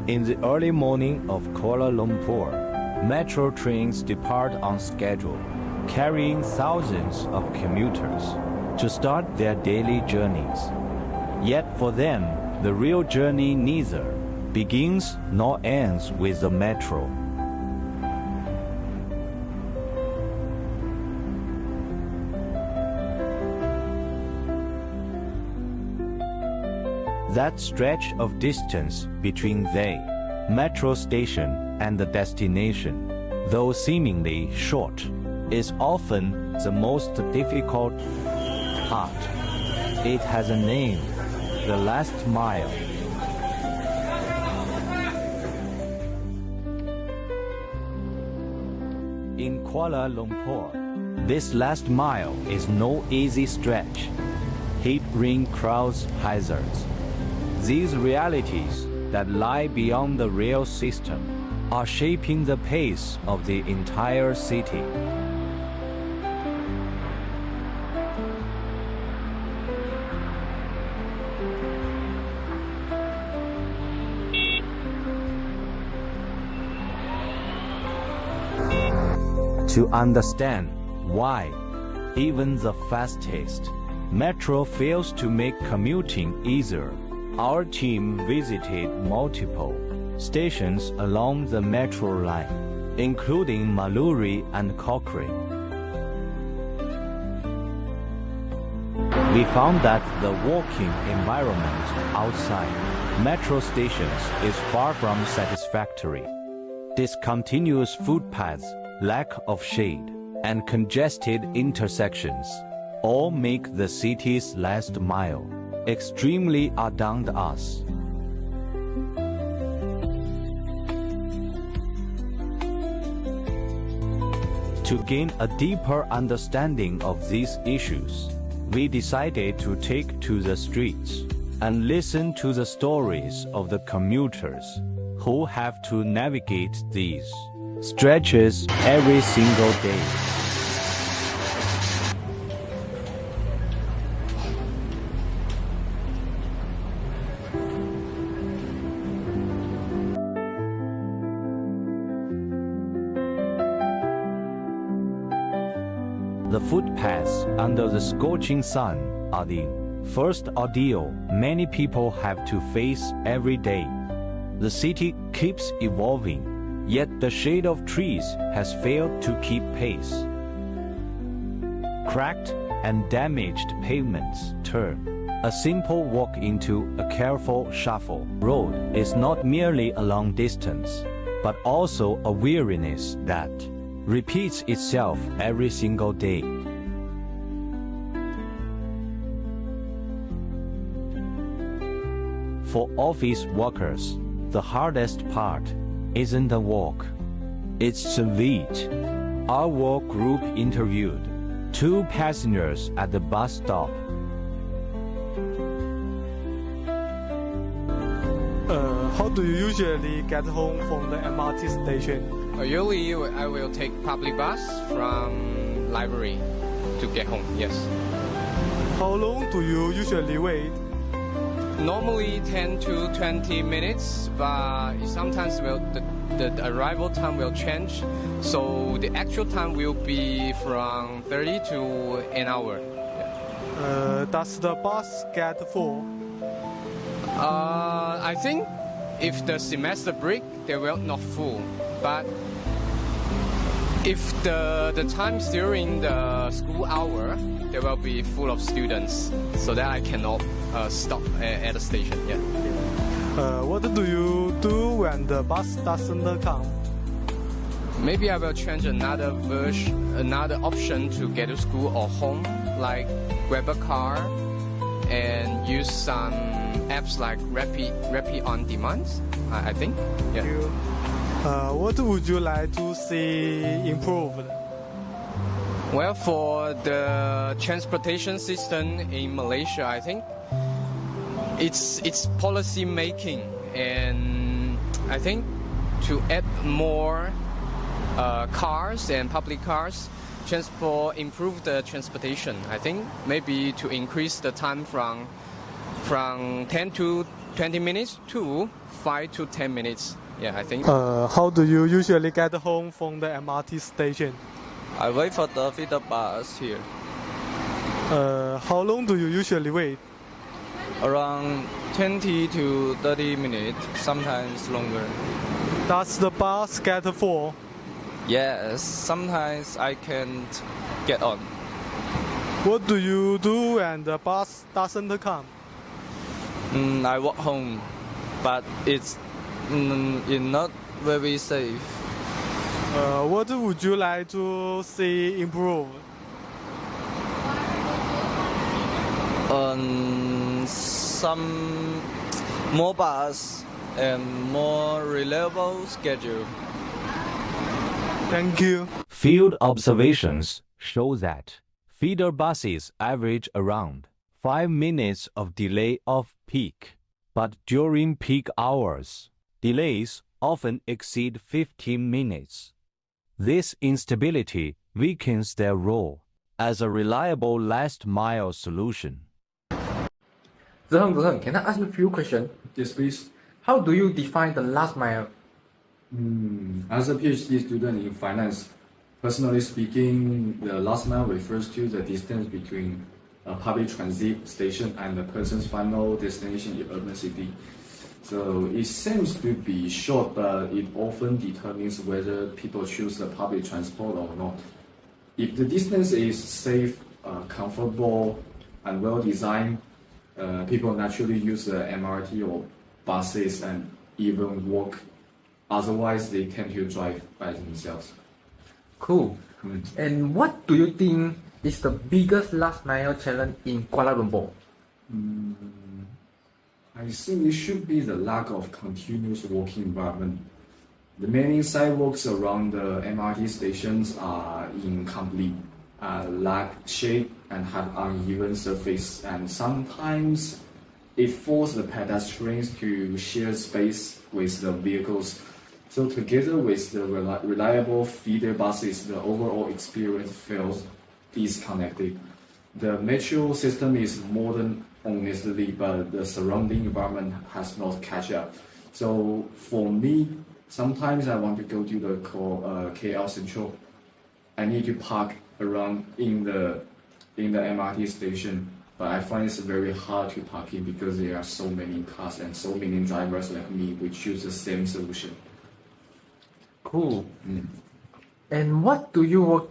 In the early morning of Kuala Lumpur, metro trains depart on schedule, carrying thousands of commuters to start their daily journeys. Yet for them, the real journey neither begins nor ends with the metro. That stretch of distance between the metro station and the destination, though seemingly short, is often the most difficult part. It has a name, the last mile. In Kuala Lumpur, this last mile is no easy stretch. Heat ring crowds hazards. These realities that lie beyond the rail system are shaping the pace of the entire city. To understand why even the fastest metro fails to make commuting easier, our team visited multiple stations along the metro line, including Maluri and Cochrane. We found that the walking environment outside metro stations is far from satisfactory. Discontinuous footpaths, lack of shade, and congested intersections all make the city's last mile extremely arduous. To gain a deeper understanding of these issues, we decided to take to the streets and listen to the stories of the commuters who have to navigate these stretches every single day. The footpaths under the scorching sun are the first ordeal many people have to face every day. The city keeps evolving, yet the shade of trees has failed to keep pace. Cracked and damaged pavements turn a simple walk into a careful shuffle. Road is not merely a long distance, but also a weariness that repeats itself every single day. For office workers, the hardest part isn't the walk, it's the wait. Our work group interviewed 2 passengers at the bus stop. How do you usually get home from the MRT station? Usually I will take public bus from library to get home, yes. How long do you usually wait? Normally 10 to 20 minutes, but sometimes the arrival time will change, so the actual time will be from 30 to an hour. Yeah. Does the bus get full? I think if the semester break, they will not full, but if the time during the school hour, they will be full of students, so that I cannot stop at the station. Yeah. What do you do when the bus doesn't come? Maybe I will change another option to get to school or home, like grab a car and use some apps like Rapid on Demand, I think. Yeah. What would you like to see improved? Well, for the transportation system in Malaysia, I think it's policy making, and I think to add more cars and public cars, improve the transportation. I think maybe to increase the time from 10 to 20 minutes to 5 to 10 minutes. Yeah, I think. How do you usually get home from the MRT station? I wait for the feeder bus here. How long do you usually wait? Around 20 to 30 minutes, sometimes longer. Does the bus get full? Yes, sometimes I can't get on. What do you do when the bus doesn't come? I walk home, but it's not very safe. What would you like to see improved? Some more bus and more reliable schedule. Thank you. Field observations show that feeder buses average around 5 minutes of delay off peak, but during peak hours, delays often exceed 15 minutes. This instability weakens their role as a reliable last-mile solution. Zheng, can I ask you a few questions? Yes, please. How do you define the last mile? As a PhD student in finance, personally speaking, the last mile refers to the distance between a public transit station and the person's final destination in urban city. So it seems to be short, but it often determines whether people choose the public transport or not. If the distance is safe, comfortable, and well designed, people naturally use the MRT or buses and even walk. Otherwise, they tend to drive by themselves. Cool. And what do you think is the biggest last mile challenge in Kuala Lumpur? I think it should be the lack of continuous walking environment. The many sidewalks around the MRT stations are incomplete, lack shade, and have uneven surface, and sometimes it forces the pedestrians to share space with the vehicles. So together with the reliable feeder buses, the overall experience feels disconnected. The metro system is modern honestly, but the surrounding environment has not catch up. So for me, sometimes I want to go to the KL Central. I need to park around in the MRT station, but I find it's very hard to park in because there are so many cars and so many drivers like me who choose the same solution. Cool. And what do you work?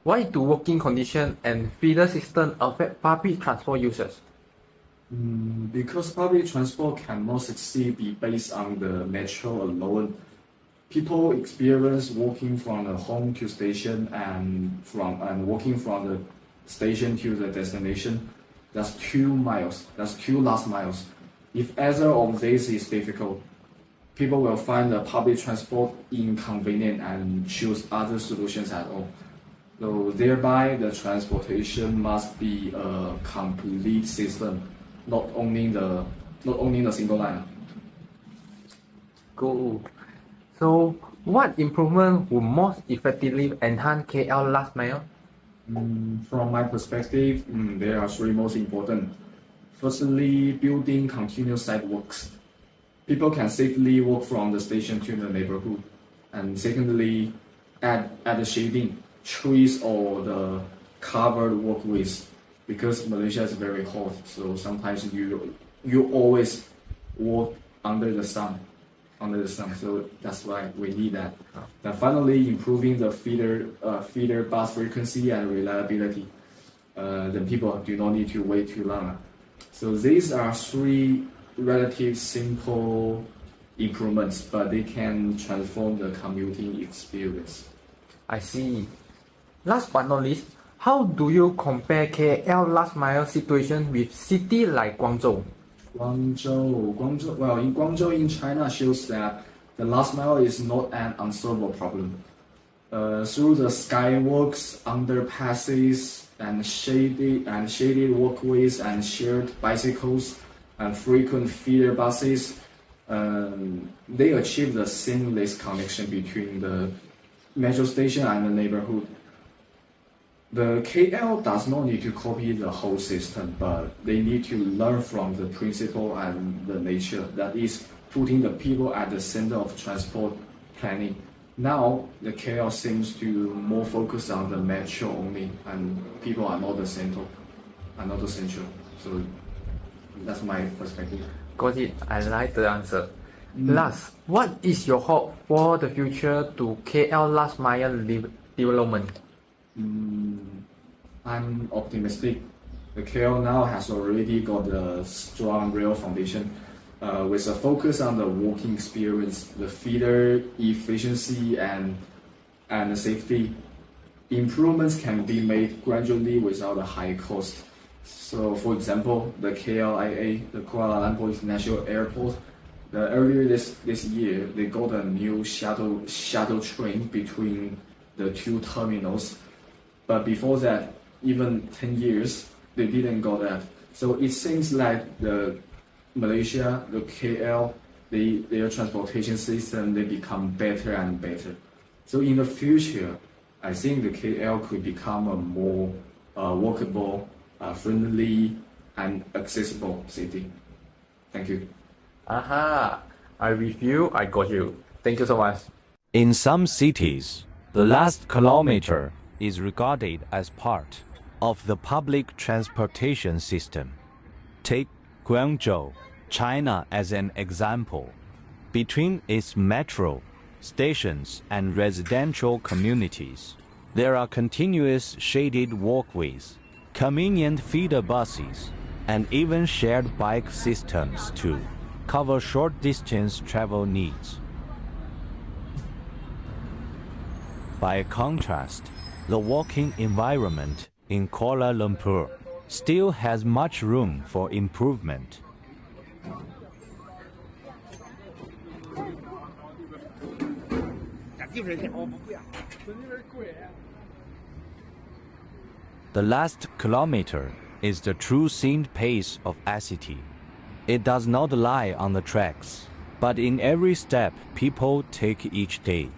Why do working condition and feeder system affect public transport users? Because public transport cannot succeed based on the metro alone. People experience walking from the home to station and walking from the station to the destination. That's 2 miles. That's 2 last miles. If either of these is difficult, people will find the public transport inconvenient and choose other solutions at all. So thereby, the transportation must be a complete system, not only the single line. Cool. So, what improvement would most effectively enhance KL last mile? From my perspective, there are 3 most important. Firstly, building continuous sidewalks. People can safely walk from the station to the neighborhood. And secondly, add the shading, trees or the covered walkways, because Malaysia is very hot. So sometimes you always walk under the sun. So that's why we need that. And finally, improving the feeder bus frequency and reliability. Then people do not need to wait too long. So these are 3 relatively simple improvements, but they can transform the commuting experience. I see. Last but not least, how do you compare KL last mile situation with city like Guangzhou? Guangzhou. Well, in Guangzhou in China shows that the last mile is not an unsolvable problem. Through the skywalks, underpasses, and shaded walkways and shared bicycles and frequent feeder buses, they achieve the seamless connection between the metro station and the neighborhood. The KL does not need to copy the whole system, but they need to learn from the principle and the nature, that is, putting the people at the center of transport planning. Now, the KL seems to more focus on the metro only, and people are not the central. So that's my perspective. Got it. I like the answer. Last, what is your hope for the future to KL last mile development? I'm optimistic. The KL now has already got a strong rail foundation with a focus on the walking experience, the feeder efficiency, and the safety. Improvements can be made gradually without a high cost. So, for example, the KLIA, the Kuala Lumpur International Airport, earlier this year, they got a new shuttle train between the two terminals. But before that, even 10 years, they didn't got that. So it seems like the Malaysia, the KL, their transportation system, they become better and better. So in the future, I think the KL could become a more walkable, friendly, and accessible city. Thank you. Aha! I with you, I got you. Thank you so much. In some cities, the last kilometer is regarded as part of the public transportation system. Take Guangzhou, China as an example. Between its metro stations and residential communities, there are continuous shaded walkways, convenient feeder buses, and even shared bike systems to cover short distance travel needs. By contrast, the walking environment in Kuala Lumpur still has much room for improvement. The last kilometer is the true scene pace of ICT. It does not lie on the tracks, but in every step people take each day.